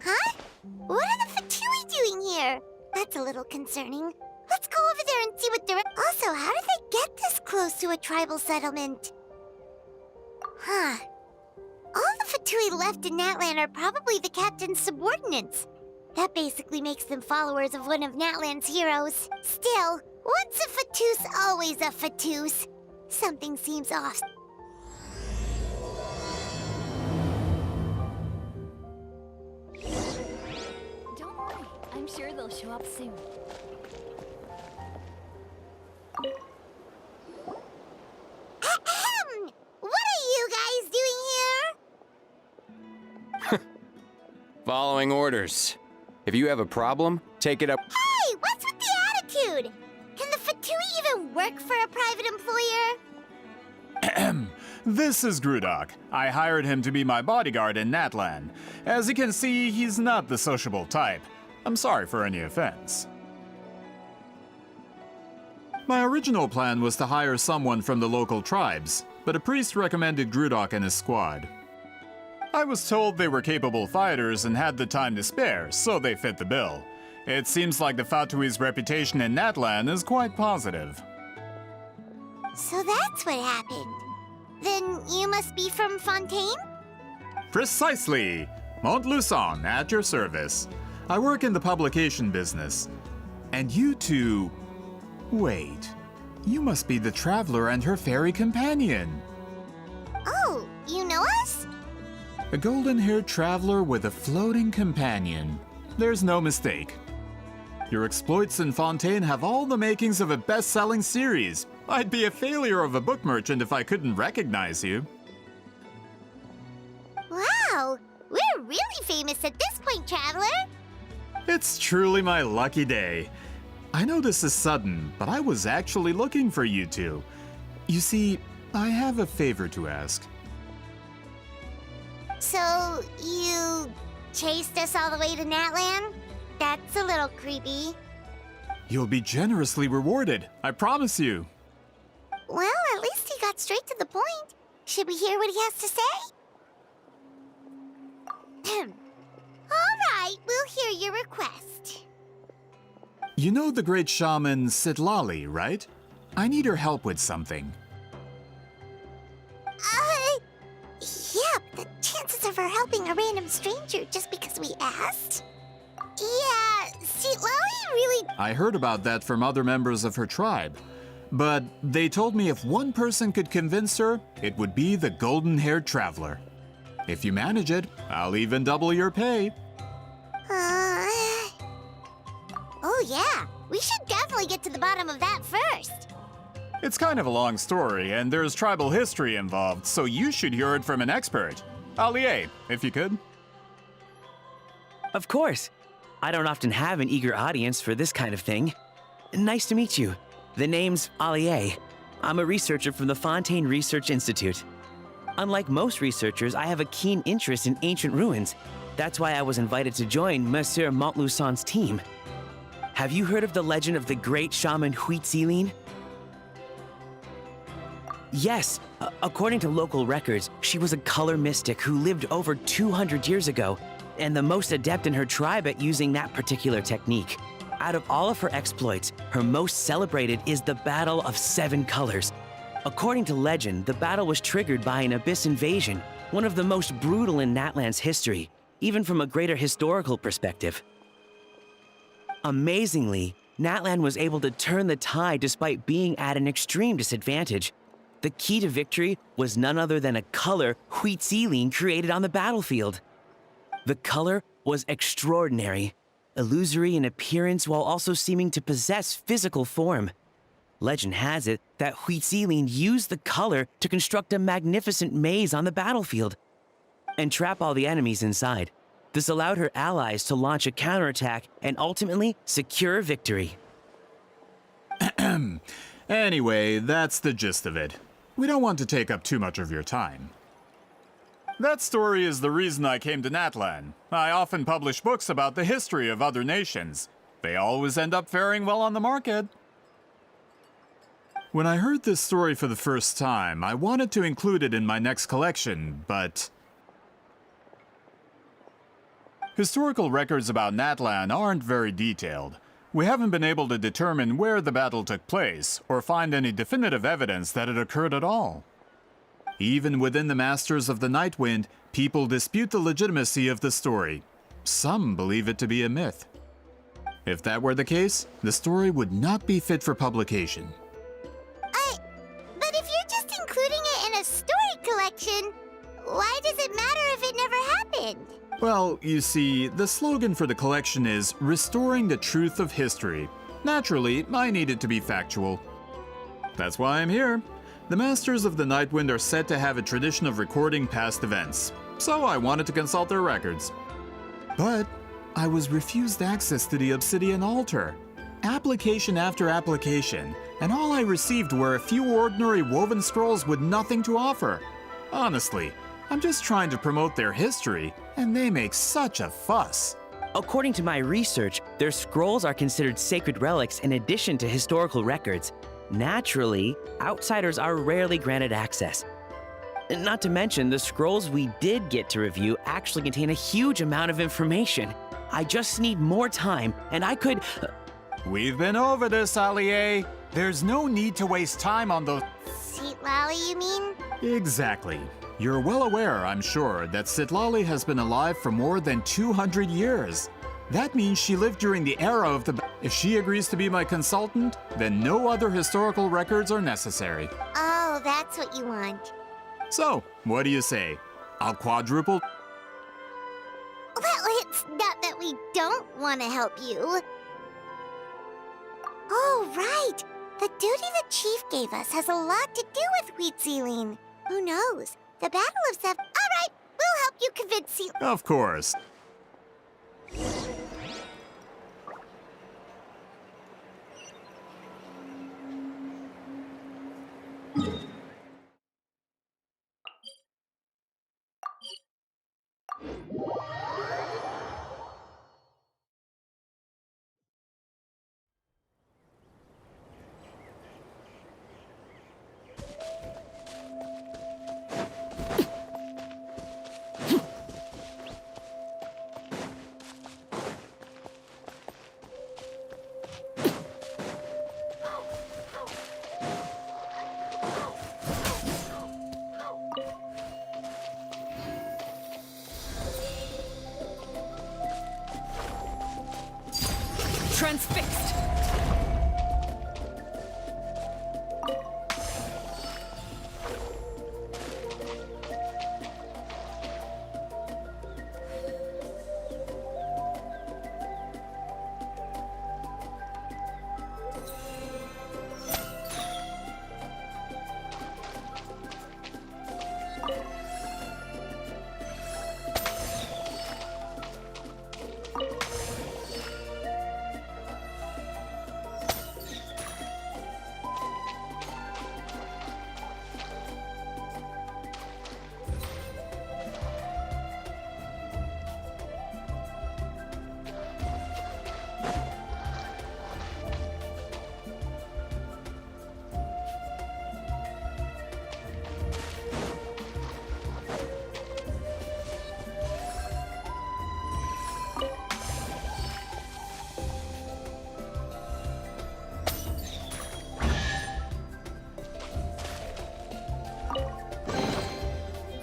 Huh? What are the Fatui doing here? That's a little concerning. Let's go over there and see what they're... Also, how did they get this close to a tribal settlement? Huh. All the Fatui left in Natlan are probably the captain's subordinates. That basically makes them followers of one of Natlan's heroes. Still, once a Fatus, always a Fatus. Something seems off. Don't worry, I'm sure they'll show up soon. Ahem! What are you guys doing here? Following orders. If you have a problem, take it up. Hey, what's with the attitude? Can the Fatui even work for a private employer? This is Grudok. I hired him to be my bodyguard in Natlan. As you can see, he's not the sociable type. I'm sorry for any offense. My original plan was to hire someone from the local tribes, but a priest recommended Grudok and his squad. I was told they were capable fighters and had the time to spare, so they fit the bill. It seems like the Fatui's reputation in Natlan is quite positive. So that's what happened. Then you must be from Fontaine? Precisely! Montluçon, at your service. I work in the publication business. And you two... Wait. You must be the traveler and her fairy companion. Oh, you know us? A golden-haired traveler with a floating companion. There's no mistake. Your exploits in Fontaine have all the makings of a best-selling series. I'd be a failure of a book merchant if I couldn't recognize you. Wow, we're really famous at this point, Traveler. It's truly my lucky day. I know this is sudden, but I was actually looking for you two. You see, I have a favor to ask. So, you chased us all the way to Natlan? That's a little creepy. You'll be generously rewarded, I promise you. Well, at least he got straight to the point. Should we hear what he has to say? All right, we'll hear your request. You know the great shaman Sitlali, right? I need her help with something. Yeah, but the chances of her helping a random stranger just because we asked? Yeah, Sitlali really... I heard about that from other members of her tribe. But they told me if one person could convince her, it would be the golden-haired traveler. If you manage it, I'll even double your pay. Oh yeah, we should definitely get to the bottom of that first. It's kind of a long story, and there's tribal history involved, so you should hear it from an expert. Allier, if you could. Of course. I don't often have an eager audience for this kind of thing. Nice to meet you. The name's Allier. I'm a researcher from the Fontaine Research Institute. Unlike most researchers, I have a keen interest in ancient ruins. That's why I was invited to join Monsieur Montluçon's team. Have you heard of the legend of the great shaman Huitzilin? Yes, according to local records, she was a color mystic who lived over 200 years ago, and the most adept in her tribe at using that particular technique. Out of all of her exploits, her most celebrated is the Battle of Seven Colors. According to legend, the battle was triggered by an abyss invasion, one of the most brutal in Natlan's history, even from a greater historical perspective. Amazingly, Natlan was able to turn the tide despite being at an extreme disadvantage. The key to victory was none other than a color Huitzilin created on the battlefield. The color was extraordinary, illusory in appearance while also seeming to possess physical form. Legend has it that Huitzilin used the color to construct a magnificent maze on the battlefield and trap all the enemies inside. This allowed her allies to launch a counterattack and ultimately secure victory. Anyway, that's the gist of it. We don't want to take up too much of your time. That story is the reason I came to Natlan. I often publish books about the history of other nations. They always end up faring well on the market. When I heard this story for the first time, I wanted to include it in my next collection, but historical records about Natlan aren't very detailed. We haven't been able to determine where the battle took place, or find any definitive evidence that it occurred at all. Even within the Masters of the Nightwind, people dispute the legitimacy of the story. Some believe it to be a myth. If that were the case, the story would not be fit for publication. But if you're just including it in a story collection, why does it matter if it never happened? Well, you see, the slogan for the collection is Restoring the Truth of History. Naturally, I need it to be factual. That's why I'm here. The Masters of the Nightwind are said to have a tradition of recording past events, so I wanted to consult their records. But I was refused access to the Obsidian Altar. Application after application, and all I received were a few ordinary woven scrolls with nothing to offer. Honestly, I'm just trying to promote their history, and they make such a fuss. According to my research, their scrolls are considered sacred relics in addition to historical records. Naturally, outsiders are rarely granted access. Not to mention, the scrolls we did get to review actually contain a huge amount of information. I just need more time, and I could... We've been over this, Allie. There's no need to waste time on those... Citlali, you mean? Exactly. You're well aware, I'm sure, that Citlali has been alive for more than 200 years. That means she lived during the era of the... If she agrees to be my consultant, then no other historical records are necessary. Oh, that's what you want. So, what do you say? I'll quadruple... Well, it's not that we don't want to help you. Oh, right. The duty the chief gave us has a lot to do with Wheat Sealing. Who knows? The Battle of Seven... All right, we'll help you convince Seal... Of course. Transfixed!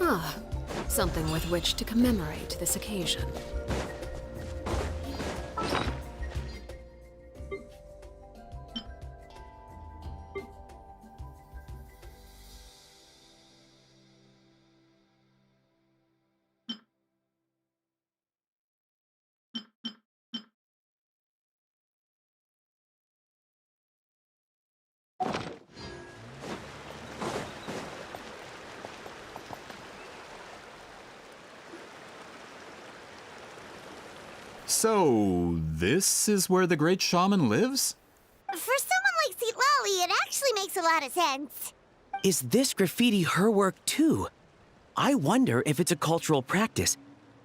Ah, something with which to commemorate this occasion. So, this is where the great shaman lives? For someone like Citlali, it actually makes a lot of sense. Is this graffiti her work too? I wonder if it's a cultural practice.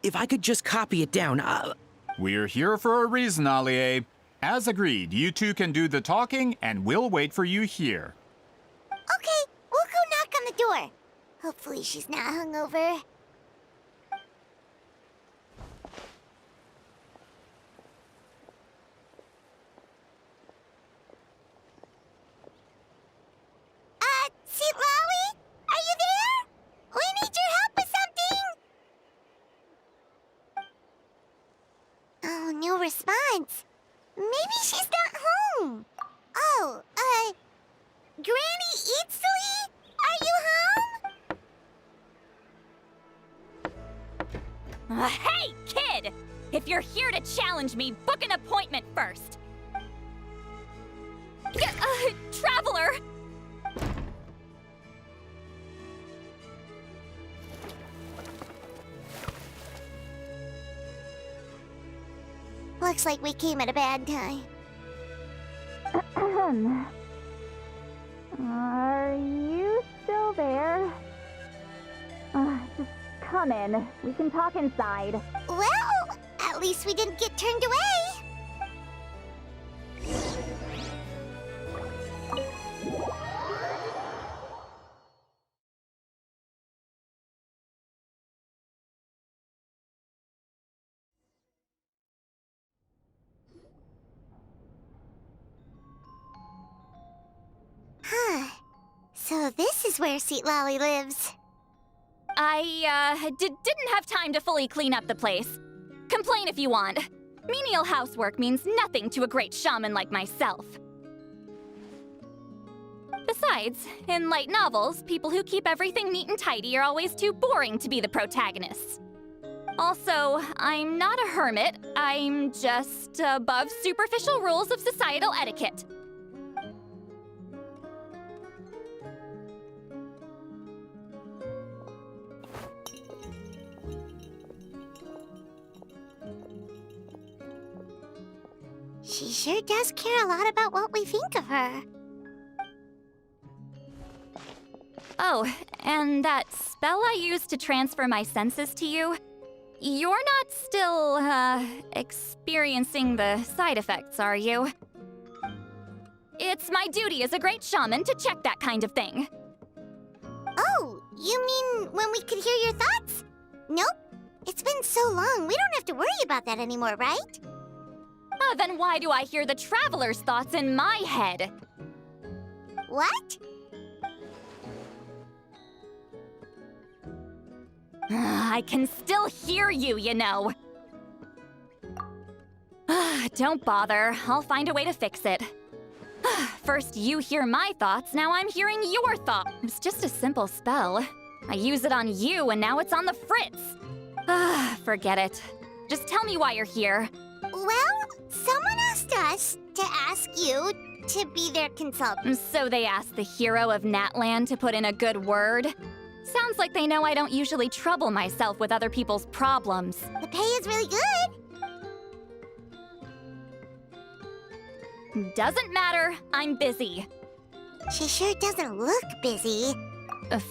If I could just copy it down, We're here for a reason, Allie. As agreed, you two can do the talking, and we'll wait for you here. door. Hopefully she's not hungover. Seat Lolly? Are you there? We need your help with something! Oh, no response. Maybe she's not home. Oh, Granny Eatsley? Are you home? Hey, kid! If you're here to challenge me, book an appointment first. Traveler! Looks like we came at a bad time. Are you still there? Just come in. We can talk inside. Well, at least we didn't get turned away. Huh. So this is where Seat Lolly lives. I, didn't have time to fully clean up the place. Complain if you want. Menial housework means nothing to a great shaman like myself. Besides, in light novels, people who keep everything neat and tidy are always too boring to be the protagonists. Also, I'm not a hermit. I'm just above superficial rules of societal etiquette. She sure does care a lot about what we think of her. Oh, and that spell I used to transfer my senses to you, you're not still, experiencing the side effects, are you? It's my duty as a great shaman to check that kind of thing. Oh, you mean when we could hear your thoughts? Nope. It's been so long, we don't have to worry about that anymore, right? Then why do I hear the traveler's thoughts in my head? What? I can still hear you, you know. Don't bother. I'll find a way to fix it. First you hear my thoughts, now I'm hearing your thoughts. It's just a simple spell. I use it on you, and now it's on the fritz. Forget it. Just tell me why you're here. Well, someone asked us to ask you to be their consultant. So they asked the hero of Natlan to put in a good word? Sounds like they know I don't usually trouble myself with other people's problems. The pay is really good. Doesn't matter, I'm busy. She sure doesn't look busy.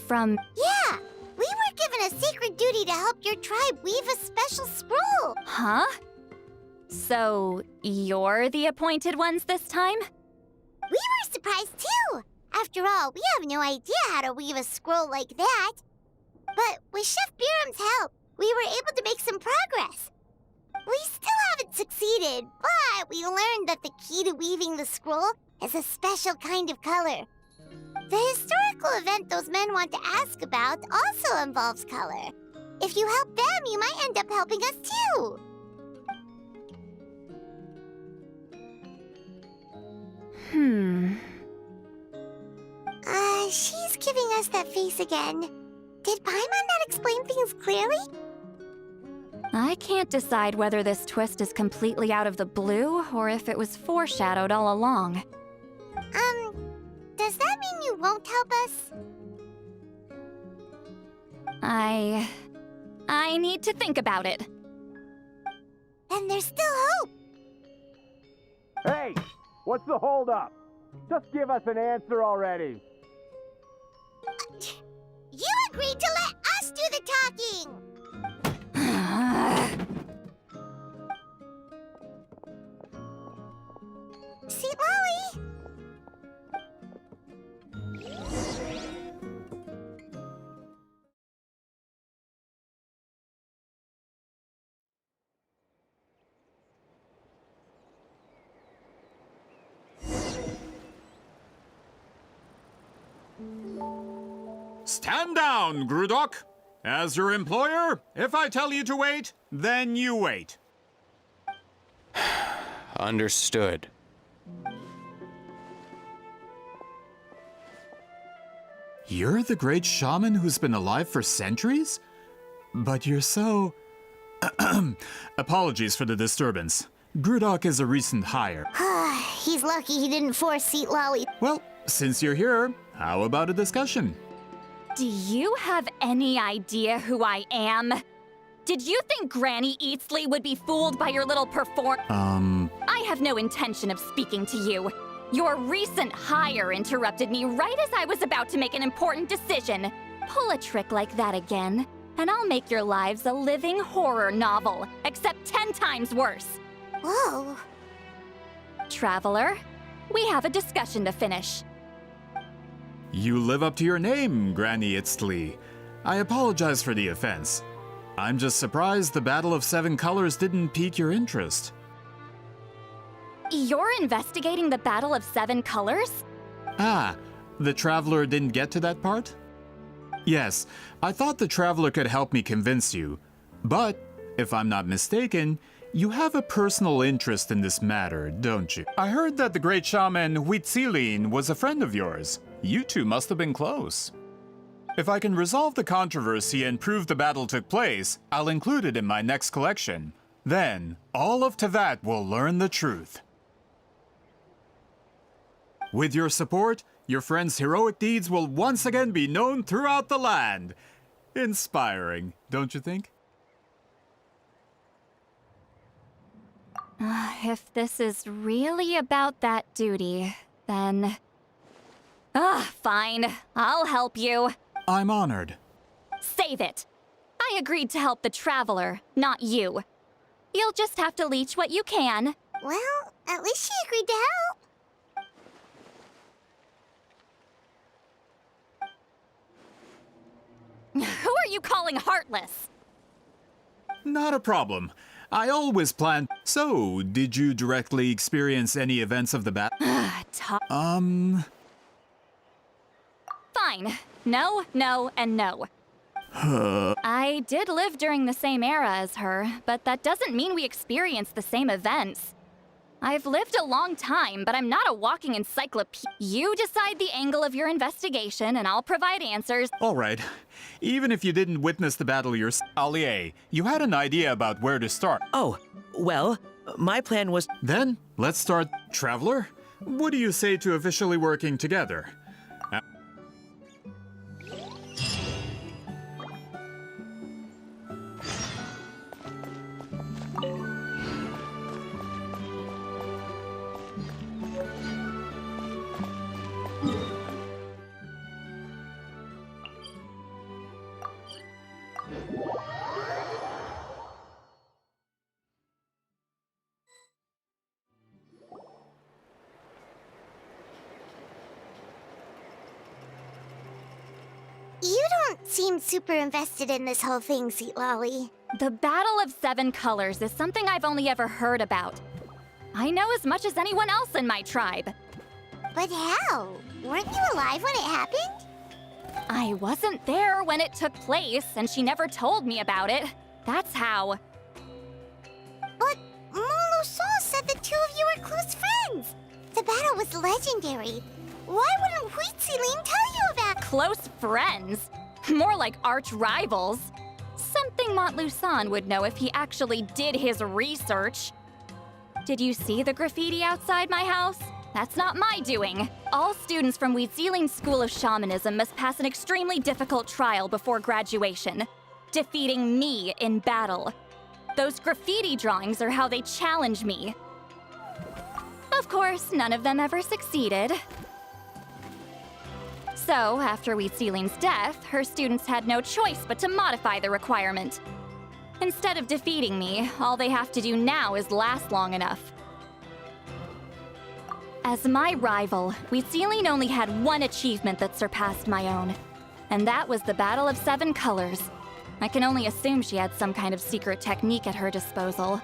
From... Yeah, we were given a sacred duty to help your tribe weave a special scroll. Huh? So, you're the appointed ones this time? We were surprised too. After all, we have no idea how to weave a scroll like that. But with Chef Biram's help, we were able to make some progress. We still haven't succeeded, but we learned that the key to weaving the scroll is a special kind of color. The historical event those men want to ask about also involves color. If you help them, you might end up helping us too. She's giving us that face again. Did Paimon not explain things clearly? I can't decide whether this twist is completely out of the blue or if it was foreshadowed all along. Does that mean you won't help us? I need to think about it. Then there's still hope. Hey, what's the holdup? Just give us an answer already. You agreed to let us do the talking! Seat Lolly! Stand down, Grudok. As your employer, if I tell you to wait, then you wait. Understood. You're the great shaman who's been alive for centuries? But you're so... Apologies for the disturbance. Grudok is a recent hire. He's lucky he didn't force Seat Lolly. Well, since you're here, how about a discussion? Do you have any idea who I am? Did you think Granny Eatsley would be fooled by your little I have no intention of speaking to you. Your recent hire interrupted me right as I was about to make an important decision. Pull a trick like that again, and I'll make your lives a living horror novel, except 10 times worse. Whoa. Traveler, we have a discussion to finish. You live up to your name, Granny Itztli. I apologize for the offense. I'm just surprised the Battle of Seven Colors didn't pique your interest. You're investigating the Battle of Seven Colors? Ah, the Traveler didn't get to that part? Yes, I thought the Traveler could help me convince you. But, if I'm not mistaken, you have a personal interest in this matter, don't you? I heard that the great shaman Huitzilin was a friend of yours. You two must have been close. If I can resolve the controversy and prove the battle took place, I'll include it in my next collection. Then, all of Tevat will learn the truth. With your support, your friend's heroic deeds will once again be known throughout the land. Inspiring, don't you think? If this is really about that duty, then... fine. I'll help you. I'm honored. Save it. I agreed to help the Traveler, not you. You'll just have to leech what you can. Well, at least she agreed to help. Who are you calling heartless? Not a problem. I always plan. So, did you directly experience any events of the battle? Fine. No, no, and no. I did live during the same era as her, but that doesn't mean we experienced the same events. I've lived a long time, but I'm not a walking encyclopedia. You decide the angle of your investigation, and I'll provide answers. All right. Even if you didn't witness the battle yourself, Allier, you had an idea about where to start. Oh, well, my plan was... Then, let's start. Traveler, what do you say to officially working together? You don't seem super invested in this whole thing, Seat Lolly. The Battle of Seven Colors is something I've only ever heard about. I know as much as anyone else in my tribe. But how? Weren't you alive when it happened? I wasn't there when it took place, and she never told me about it. That's how. But Molusaw said the two of you were close friends. The battle was legendary. Why wouldn't Huitzilin tell you about Close friends? More like arch rivals. Something Montluçon would know if he actually did his research. Did you see the graffiti outside my house? That's not my doing. All students from Huitzilin's School of Shamanism must pass an extremely difficult trial before graduation, defeating me in battle. Those graffiti drawings are how they challenge me. Of course, none of them ever succeeded. So, after Huitzilin's death, her students had no choice but to modify the requirement. Instead of defeating me, all they have to do now is last long enough. As my rival, Huitzilin only had one achievement that surpassed my own, and that was the Battle of Seven Colors. I can only assume she had some kind of secret technique at her disposal.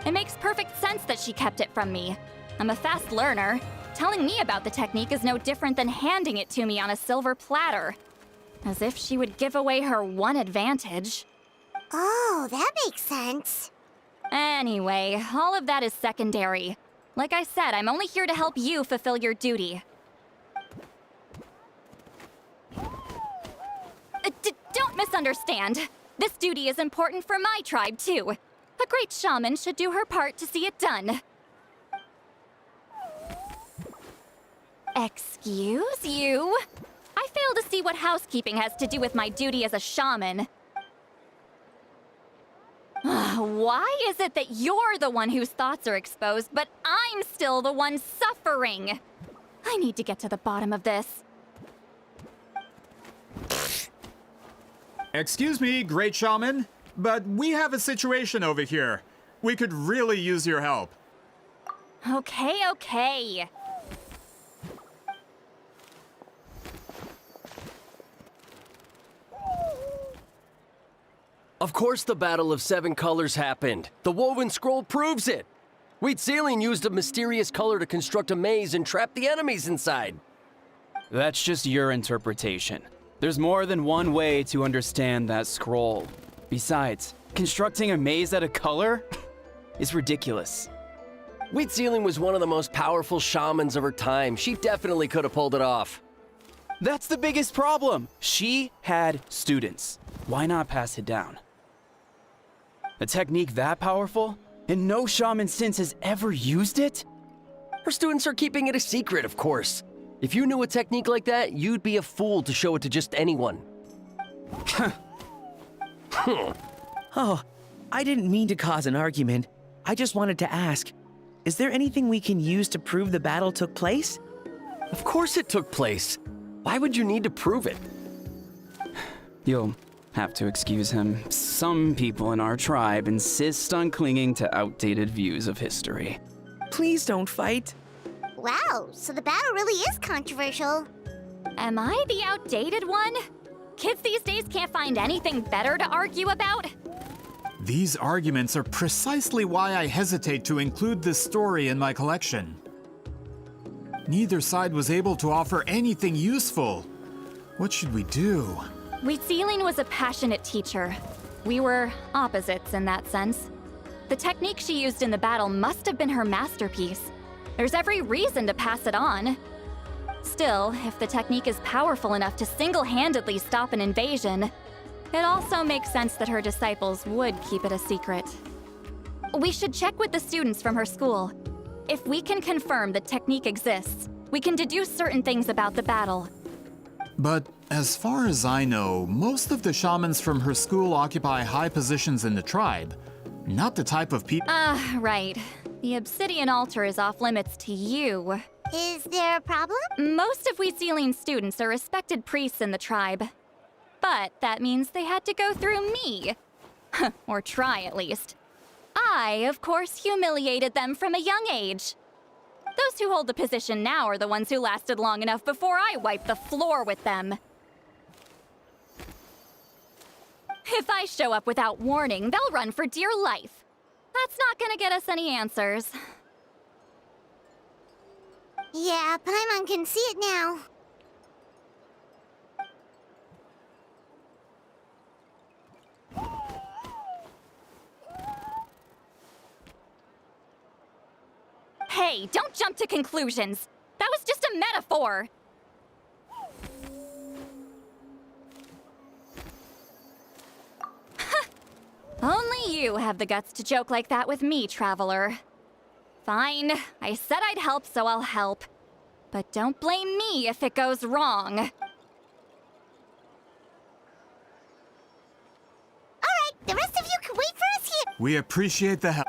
It makes perfect sense that she kept it from me. I'm a fast learner. Telling me about the technique is no different than handing it to me on a silver platter. As if she would give away her one advantage. Oh, that makes sense. Anyway, all of that is secondary. Like I said, I'm only here to help you fulfill your duty. Don't misunderstand. This duty is important for my tribe, too. A great shaman should do her part to see it done. Excuse you? I fail to see what housekeeping has to do with my duty as a shaman. Why is it that you're the one whose thoughts are exposed, but I'm still the one suffering? I need to get to the bottom of this. Excuse me, great shaman, but we have a situation over here. We could really use your help. Okay. Of course the Battle of Seven Colors happened. The woven scroll proves it. Wheat Ceiling used a mysterious color to construct a maze and trap the enemies inside. That's just your interpretation. There's more than one way to understand that scroll. Besides, constructing a maze out of color is ridiculous. Wheat Ceiling was one of the most powerful shamans of her time. She definitely could have pulled it off. That's the biggest problem. She had students. Why not pass it down? A technique that powerful, and no shaman since has ever used it? Her students are keeping it a secret, of course. If you knew a technique like that, you'd be a fool to show it to just anyone. Oh, I didn't mean to cause an argument. I just wanted to ask, is there anything we can use to prove the battle took place? Of course it took place. Why would you need to prove it? You'll have to excuse him. Some people in our tribe insist on clinging to outdated views of history. Please don't fight. Wow, so the battle really is controversial. Am I the outdated one? Kids these days can't find anything better to argue about? These arguments are precisely why I hesitate to include this story in my collection. Neither side was able to offer anything useful. What should we do? Wheat Ceiling was a passionate teacher. We were opposites in that sense. The technique she used in the battle must have been her masterpiece. There's every reason to pass it on. Still, if the technique is powerful enough to single-handedly stop an invasion, it also makes sense that her disciples would keep it a secret. We should check with the students from her school. If we can confirm the technique exists, we can deduce certain things about the battle. But as far as I know, most of the shamans from her school occupy high positions in the tribe. Not the type of people. Right. The obsidian altar is off limits to you. Is there a problem? Most of Wheat Ceiling students are respected priests in the tribe. But that means they had to go through me. Or try, at least. I, of course, humiliated them from a young age. Those who hold the position now are the ones who lasted long enough before I wiped the floor with them. If I show up without warning, they'll run for dear life. That's not gonna get us any answers. Yeah, Paimon can see it now. Hey, don't jump to conclusions. That was just a metaphor. Only you have the guts to joke like that with me, Traveler. Fine, I said I'd help, so I'll help. But don't blame me if it goes wrong. Alright, the rest of you can wait for us here. We appreciate the help.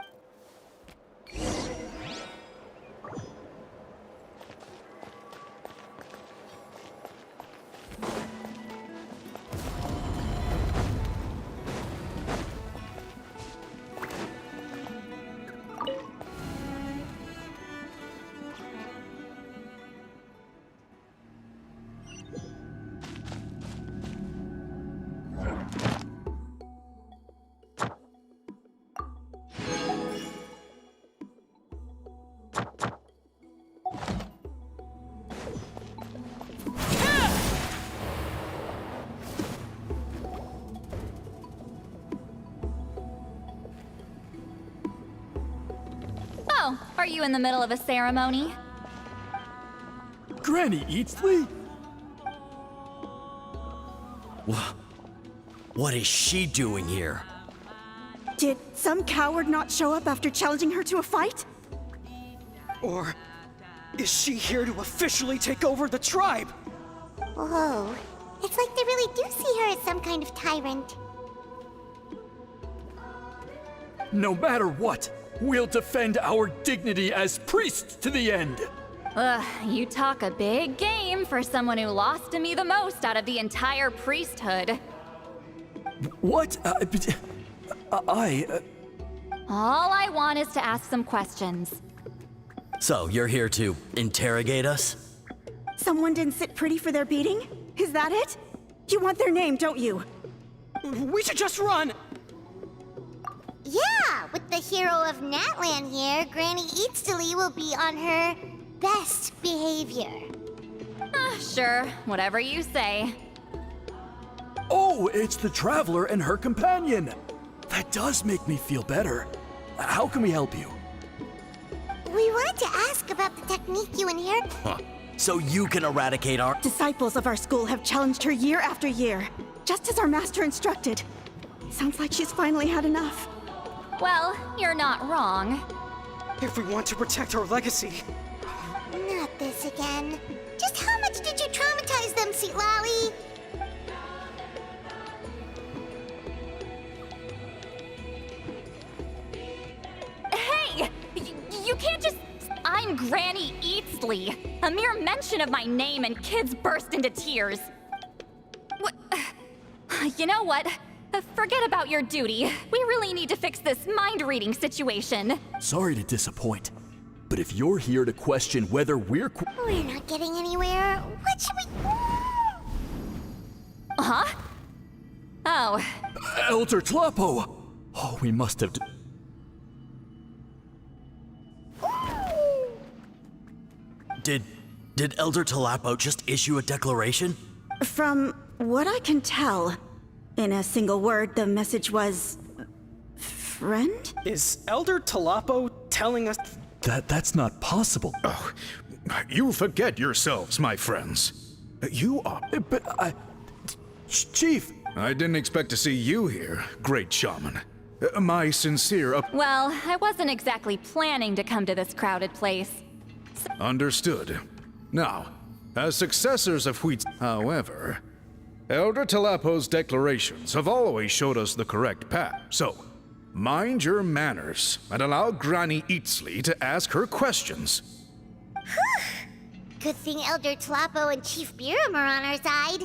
Are you in the middle of a ceremony? Granny Eatsley? What is she doing here? Did some coward not show up after challenging her to a fight? Or is she here to officially take over the tribe? Whoa. It's like they really do see her as some kind of tyrant. No matter what, we'll defend our dignity as priests to the end. Ugh, you talk a big game for someone who lost to me the most out of the entire priesthood. What? All I want is to ask some questions. So, you're here to interrogate us? Someone didn't sit pretty for their beating? Is that it? You want their name, don't you? We should just run! Yeah, with the hero of Natlan here, Granny Eatsley will be on her best behavior. Sure, whatever you say. Oh, it's the Traveler and her companion! That does make me feel better. How can we help you? We wanted to ask about the technique you inherited. So you can eradicate our— Disciples of our school have challenged her year after year, just as our master instructed. Sounds like she's finally had enough. Well, you're not wrong. If we want to protect our legacy. Not this again. Just how much did you traumatize them, Lally? Hey! You can't just... I'm Granny Eatsley. A mere mention of my name and kids burst into tears. What? You know what? Forget about your duty. We really need to fix this mind-reading situation. Sorry to disappoint, but if you're here to question whether we're not getting anywhere. What should we... Huh? Oh. Elder Tlapo! Oh, we must have... Did Elder Tlapo just issue a declaration? From what I can tell, in a single word, the message was... friend? Is Elder Tlapo telling us... That's not possible. Oh, you forget yourselves, my friends. You are... But Chief! I didn't expect to see you here, great shaman. My sincere... Well, I wasn't exactly planning to come to this crowded place. Understood. Now, as successors of Wheat... However, Elder Tlapo's declarations have always showed us the correct path, so mind your manners and allow Granny Eatsley to ask her questions. Good thing Elder Tlapo and Chief Biram are on our side.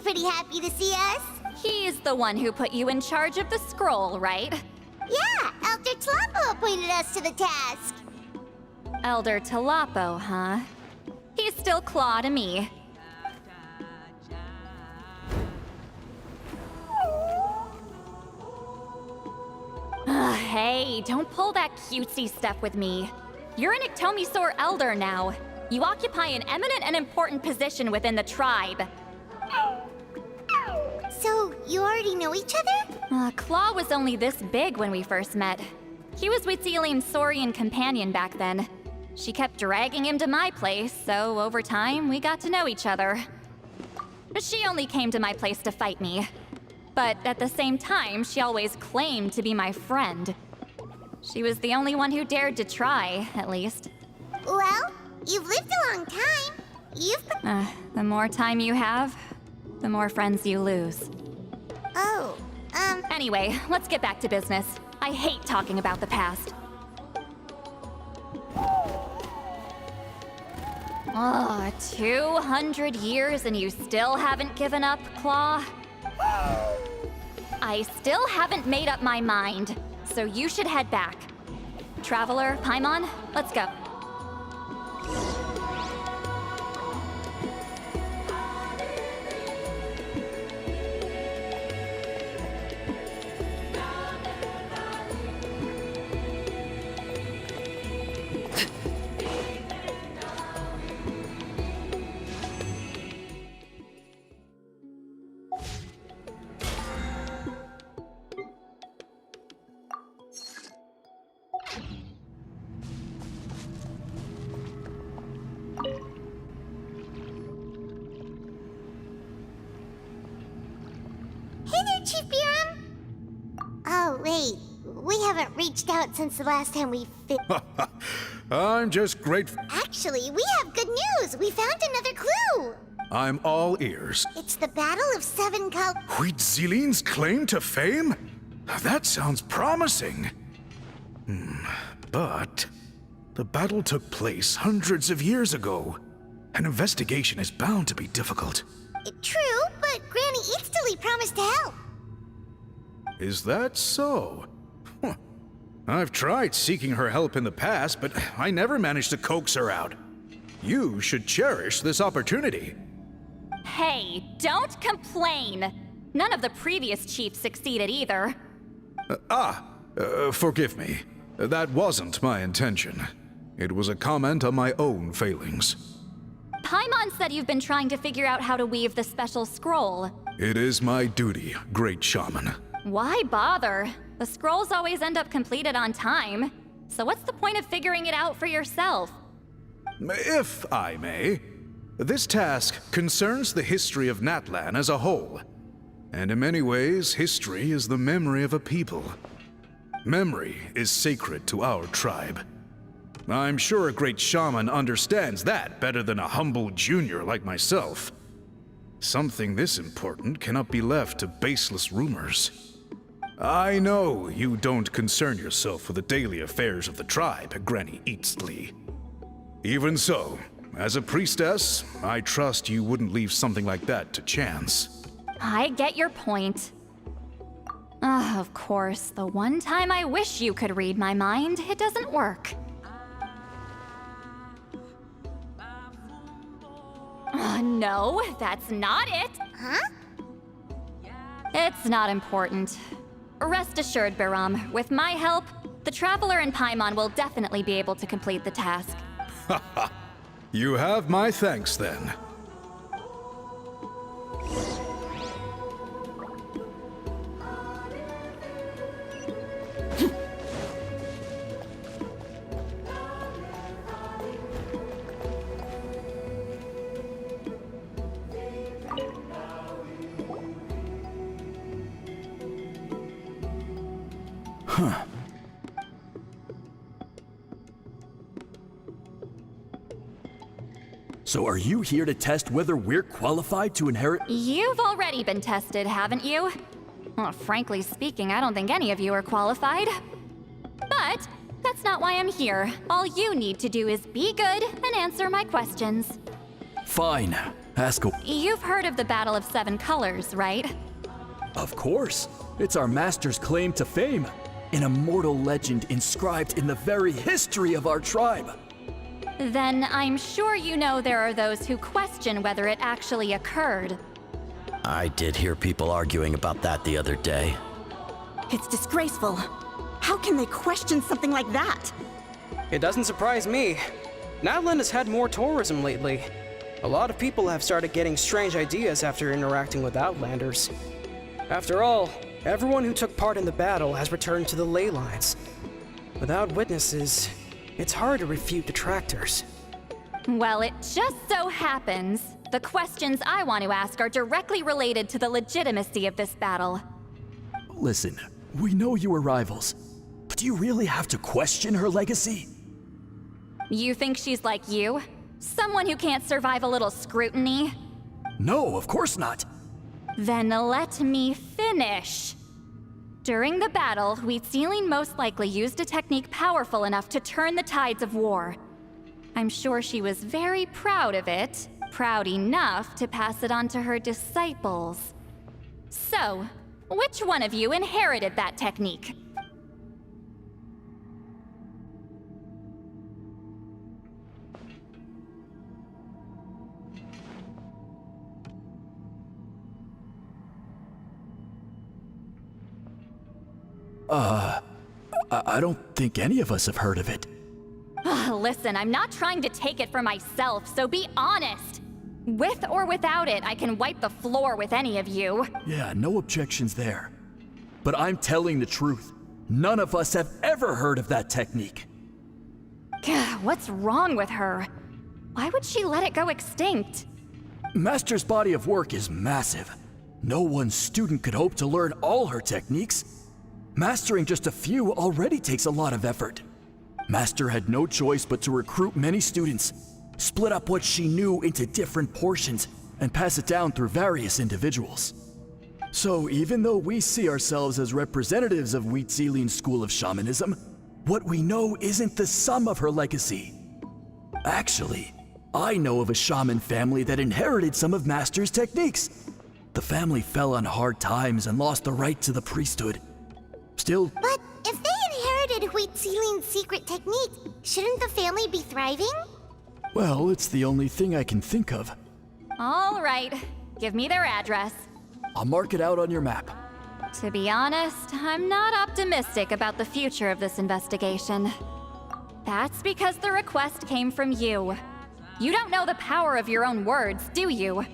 Pretty happy to see us. He's the one who put you in charge of the scroll, right? Yeah, Elder Tlapo appointed us to the task. Elder Tlapo, huh? He's still Claw to me. Hey, don't pull that cutesy stuff with me. You're an Iktomi-Sor Elder now. You occupy an eminent and important position within the tribe. So, you already know each other? Claw was only this big when we first met. He was Wheatsealian's Saurian companion back then. She kept dragging him to my place, so over time, we got to know each other. She only came to my place to fight me. But at the same time, she always claimed to be my friend. She was the only one who dared to try, at least. Well, you've lived a long time. The more time you have, the more friends you lose. Oh, Anyway, let's get back to business. I hate talking about the past. Oh, 200 years and you still haven't given up, Claw? I still haven't made up my mind, so you should head back. Traveler, Paimon, let's go. Hey there, Chief Biram! Oh, wait. We haven't reached out since the last time we I'm just grateful. Actually, we have good news! We found another clue! I'm all ears. It's the Battle of Seven Colors. Wheat Zealin's claim to fame? That sounds promising. But the battle took place hundreds of years ago. An investigation is bound to be difficult. True, but Granny Eatsterly promised to help. Is that so? Huh. I've tried seeking her help in the past, but I never managed to coax her out. You should cherish this opportunity. Hey, don't complain! None of the previous chiefs succeeded either. Forgive me. That wasn't my intention. It was a comment on my own failings. Paimon said you've been trying to figure out how to weave the special scroll. It is my duty, great shaman. Why bother? The scrolls always end up completed on time. So what's the point of figuring it out for yourself? If I may, this task concerns the history of Natlan as a whole. And in many ways, history is the memory of a people. Memory is sacred to our tribe. I'm sure a great shaman understands that better than a humble junior like myself. Something this important cannot be left to baseless rumors. I know you don't concern yourself with the daily affairs of the tribe, Granny Eatsterly. Even so, as a priestess, I trust you wouldn't leave something like that to chance. I get your point. Of course, the one time I wish you could read my mind, it doesn't work. No, that's not it. Huh? It's not important. Rest assured, Biram, with my help, the Traveler and Paimon will definitely be able to complete the task. You have my thanks then. Huh. So are you here to test whether we're qualified to inherit? You've already been tested, haven't you? Well, frankly speaking, I don't think any of you are qualified. But that's not why I'm here. All you need to do is be good and answer my questions. Fine. Ask away. You've heard of the Battle of Seven Colors, right? Of course. It's our master's claim to fame. An immortal legend inscribed in the very history of our tribe. Then I'm sure you know there are those who question whether it actually occurred. I did hear people arguing about that the other day. It's disgraceful. How can they question something like that? It doesn't surprise me. Natlan has had more tourism lately. A lot of people have started getting strange ideas after interacting with Outlanders. After all, everyone who took part in the battle has returned to the ley lines. Without witnesses, it's hard to refute detractors. Well, it just so happens the questions I want to ask are directly related to the legitimacy of this battle. Listen, we know you were rivals, but do you really have to question her legacy? You think she's like you? Someone who can't survive a little scrutiny? No, of course not. Then let me finish. During the battle, Wheatsealing most likely used a technique powerful enough to turn the tides of war. I'm sure she was very proud of it, proud enough to pass it on to her disciples. So, which one of you inherited that technique? I don't think any of us have heard of it. Listen, I'm not trying to take it for myself, so be honest. With or without it, I can wipe the floor with any of you. Yeah, no objections there. But I'm telling the truth. None of us have ever heard of that technique. What's wrong with her? Why would she let it go extinct? Master's body of work is massive. No one student could hope to learn all her techniques. Mastering just a few already takes a lot of effort. Master had no choice but to recruit many students, split up what she knew into different portions, and pass it down through various individuals. So even though we see ourselves as representatives of Wheatsealing's school of shamanism, what we know isn't the sum of her legacy. Actually, I know of a shaman family that inherited some of Master's techniques. The family fell on hard times and lost the right to the priesthood. Still... But if they inherited Wheatsealing's secret technique, shouldn't the family be thriving? Well, it's the only thing I can think of. All right, give me their address. I'll mark it out on your map. To be honest, I'm not optimistic about the future of this investigation. That's because the request came from you. You don't know the power of your own words, do you?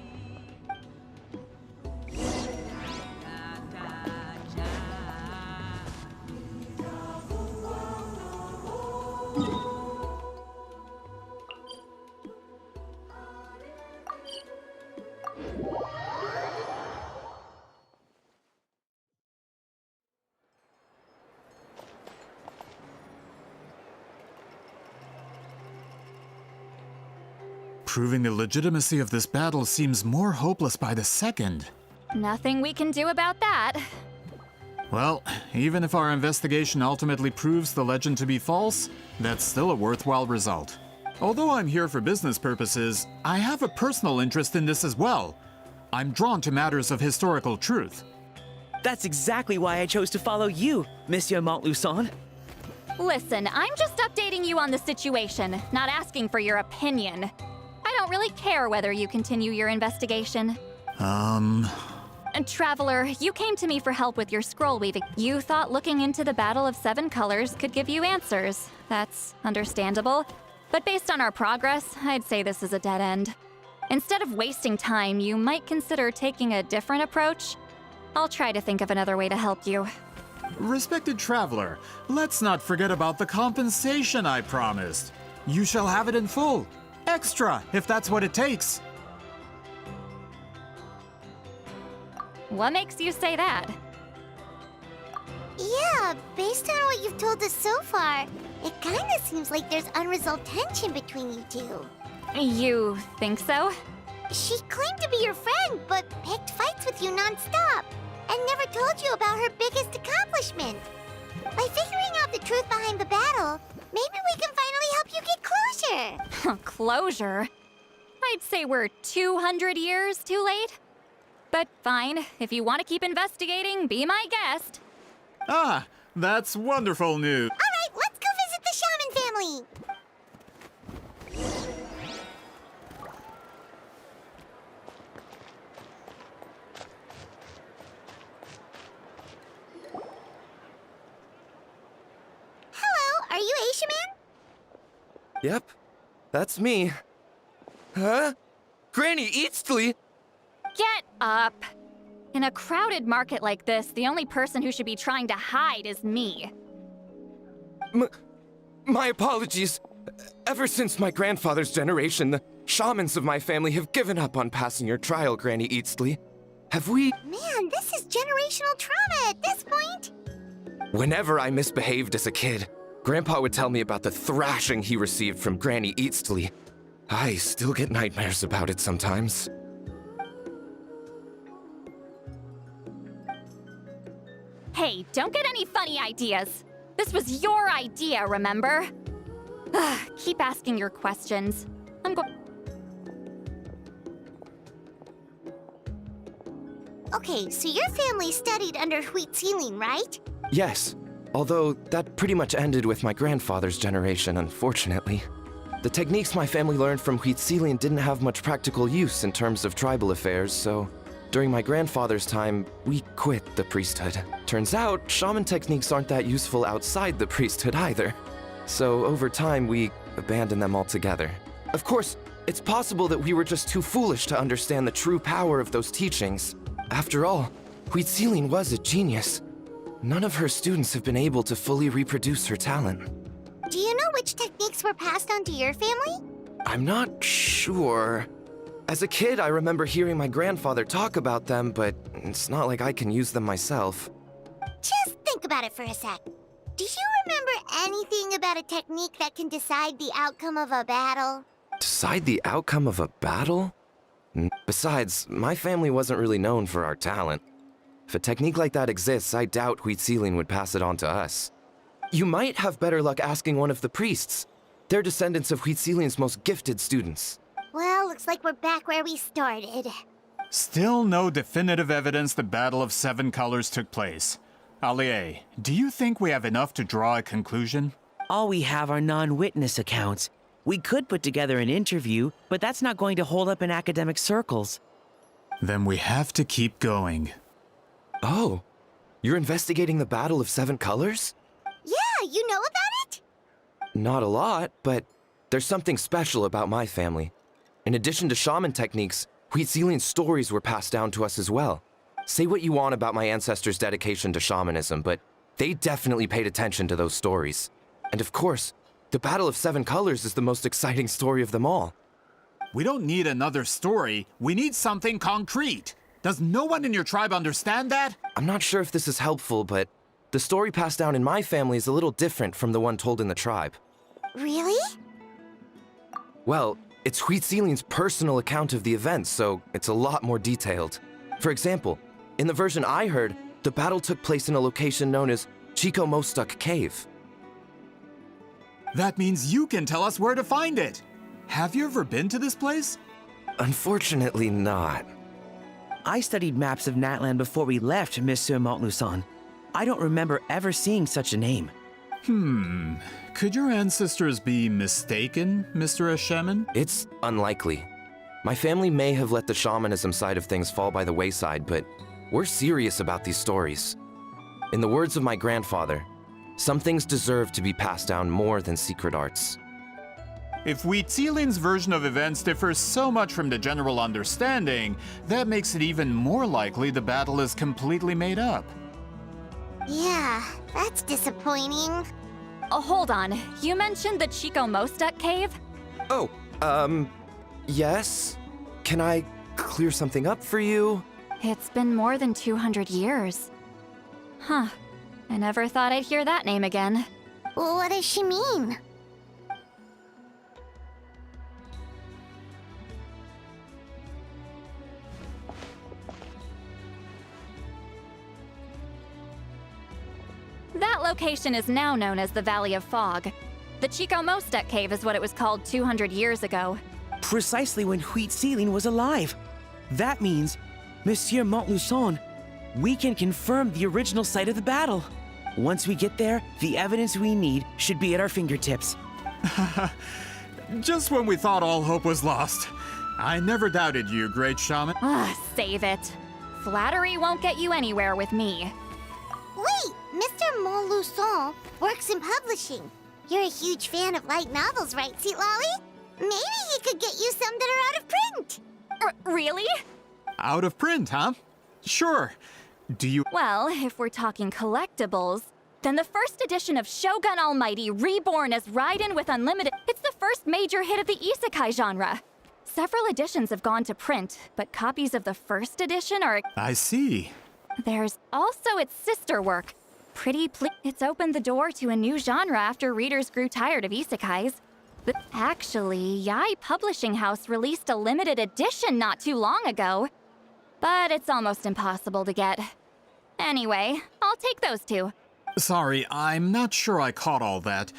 Proving the legitimacy of this battle seems more hopeless by the second. Nothing we can do about that. Well, even if our investigation ultimately proves the legend to be false, that's still a worthwhile result. Although I'm here for business purposes, I have a personal interest in this as well. I'm drawn to matters of historical truth. That's exactly why I chose to follow you, Monsieur Montluçon. Listen, I'm just updating you on the situation, not asking for your opinion. I don't really care whether you continue your investigation. And Traveler, you came to me for help with your scroll weaving. You thought looking into the Battle of Seven Colors could give you answers. That's understandable. But based on our progress, I'd say this is a dead end. Instead of wasting time, you might consider taking a different approach. I'll try to think of another way to help you. Respected Traveler, let's not forget about the compensation I promised. You shall have it in full. Extra, if that's what it takes. What makes you say that? Yeah, based on what you've told us so far, it kinda seems like there's unresolved tension between you two. You think so? She claimed to be your friend, but picked fights with you non-stop, and never told you about her biggest accomplishment. By figuring out the truth behind the battle, maybe we can finally help you get closure. Closure? I'd say we're 200 years too late. But fine, if you want to keep investigating, be my guest. Ah, that's wonderful news. All right, let's go visit the Shaman family. Hello, are you Aisha Man? Yep, that's me. Huh? Granny Eastly? Get up! In a crowded market like this, the only person who should be trying to hide is me. My apologies. Ever since my grandfather's generation, the shamans of my family have given up on passing your trial, Granny Eastly. Have we? Man, this is generational trauma at this point. Whenever I misbehaved as a kid, Grandpa would tell me about the thrashing he received from Granny Eastly. I still get nightmares about it sometimes. Hey, don't get any funny ideas. This was your idea, remember? Keep asking your questions. I'm going. Okay, so your family studied under wheat ceiling, right? Yes, although that pretty much ended with my grandfather's generation, unfortunately. The techniques my family learned from wheat ceiling didn't have much practical use in terms of tribal affairs, so during my grandfather's time, we quit the priesthood. Turns out, shaman techniques aren't that useful outside the priesthood either. So over time, we abandoned them altogether. Of course, it's possible that we were just too foolish to understand the true power of those teachings. After all, Wheat Ceiling was a genius. None of her students have been able to fully reproduce her talent. Do you know which techniques were passed on to your family? I'm not sure. As a kid, I remember hearing my grandfather talk about them, but it's not like I can use them myself. Just think about it for a sec. Do you remember anything about a technique that can decide the outcome of a battle? Decide the outcome of a battle? Besides, my family wasn't really known for our talent. If a technique like that exists, I doubt Wheat Ceiling would pass it on to us. You might have better luck asking one of the priests. They're descendants of Wheat Ceiling's most gifted students. Well, looks like we're back where we started. Still no definitive evidence the Battle of Seven Colors took place. Allie, do you think we have enough to draw a conclusion? All we have are non-witness accounts. We could put together an interview, but that's not going to hold up in academic circles. Then we have to keep going. Oh, you're investigating the Battle of Seven Colors? Yeah, you know about it? Not a lot, but there's something special about my family. In addition to shaman techniques, Wheat Ceiling's stories were passed down to us as well. Say what you want about my ancestors' dedication to shamanism, but they definitely paid attention to those stories. And of course, the Battle of Seven Colors is the most exciting story of them all. We don't need another story. We need something concrete. Does no one in your tribe understand that? I'm not sure if this is helpful, but the story passed down in my family is a little different from the one told in the tribe. Really? Well, it's Wheat Ceiling's personal account of the events, so it's a lot more detailed. For example, in the version I heard, the battle took place in a location known as Chico Mostuk Cave. That means you can tell us where to find it. Have you ever been to this place? Unfortunately not. I studied maps of Natlan before we left, Monsieur Montluçon. I don't remember ever seeing such a name. Could your ancestors be mistaken, Mr. Shaman? It's unlikely. My family may have let the shamanism side of things fall by the wayside, but we're serious about these stories. In the words of my grandfather, some things deserve to be passed down more than secret arts. If Wheat Ceiling's version of events differs so much from the general understanding, that makes it even more likely the battle is completely made up. Yeah, that's disappointing. Oh, hold on. You mentioned the Chico Mostuk Cave? Oh, yes? Can I clear something up for you? It's been more than 200 years. Huh. I never thought I'd hear that name again. What does she mean? That location is now known as the Valley of Fog. The Chico Mostuk Cave is what it was called 200 years ago. Precisely when Wheat Ceiling was alive. That means, Monsieur Montluçon, we can confirm the original site of the battle. Once we get there, the evidence we need should be at our fingertips. Just when we thought all hope was lost. I never doubted you, great shaman. Save it. Flattery won't get you anywhere with me. Wait, Mr. Montluçon works in publishing. You're a huge fan of light novels, right, Lolly? Maybe he could get you some that are out of print. Really? Out of print, huh? Sure. Do you— Well, if we're talking collectibles, then the first edition of Shogun Almighty Reborn as Raiden with Unlimited, it's the first major hit of the isekai genre. Several editions have gone to print, but copies of the first edition are— I see. There's also its sister work, Pretty Please. It's opened the door to a new genre after readers grew tired of isekais. But actually, Yai Publishing House released a limited edition not too long ago. But it's almost impossible to get. Anyway, I'll take those two. Sorry, I'm not sure I caught all that.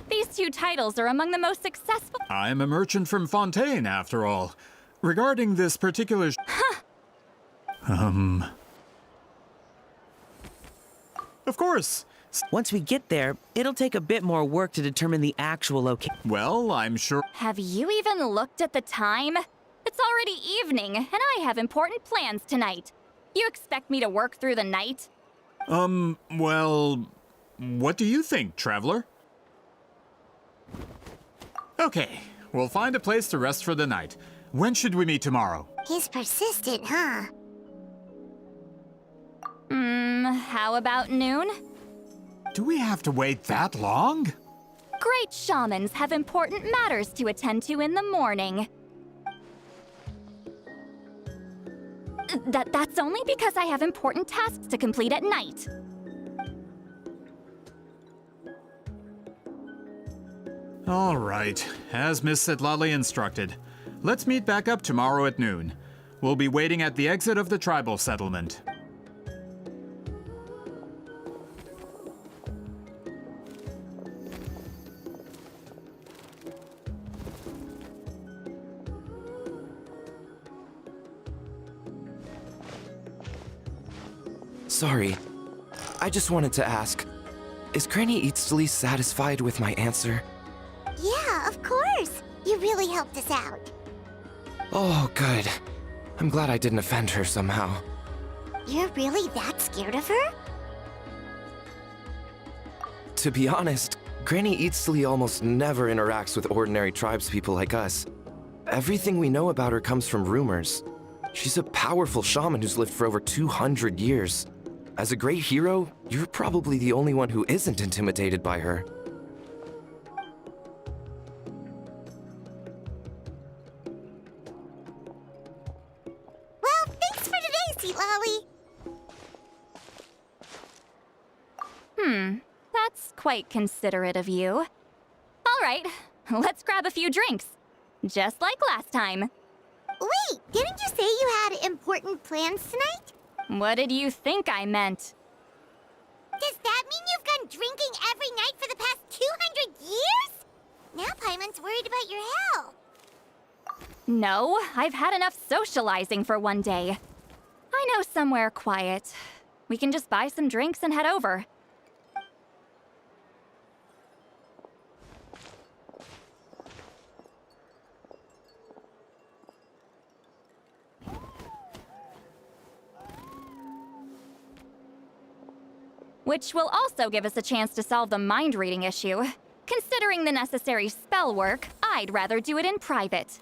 These two titles are among the most successful. I'm a merchant from Fontaine, after all. Regarding this particular... Of course. Once we get there, it'll take a bit more work to determine the actual location. Well, I'm sure... Have you even looked at the time? It's already evening, and I have important plans tonight. You expect me to work through the night? Well... What do you think, traveler? Okay, we'll find a place to rest for the night. When should we meet tomorrow? He's persistent, huh? How about noon? Do we have to wait that long? Great shamans have important matters to attend to in the morning. That's only because I have important tasks to complete at night. All right, as Miss Setlali instructed. Let's meet back up tomorrow at noon. We'll be waiting at the exit of the tribal settlement. Sorry. I just wanted to ask, is Granny Eatsley satisfied with my answer? Yeah, of course. You really helped us out. Oh, good. I'm glad I didn't offend her somehow. You're really that scared of her? To be honest, Granny Eatsley almost never interacts with ordinary tribespeople like us. Everything we know about her comes from rumors. She's a powerful shaman who's lived for over 200 years. As a great hero, you're probably the only one who isn't intimidated by her. Well, thanks for today, Sweet Lolly. That's quite considerate of you. All right, let's grab a few drinks. Just like last time. Wait, didn't you say you had important plans tonight? What did you think I meant? Does that mean you've gone drinking every night for the past 200 years? Now Paimon's worried about your health. No, I've had enough socializing for one day. I know somewhere quiet. We can just buy some drinks and head over. Which will also give us a chance to solve the mind-reading issue. Considering the necessary spell work, I'd rather do it in private.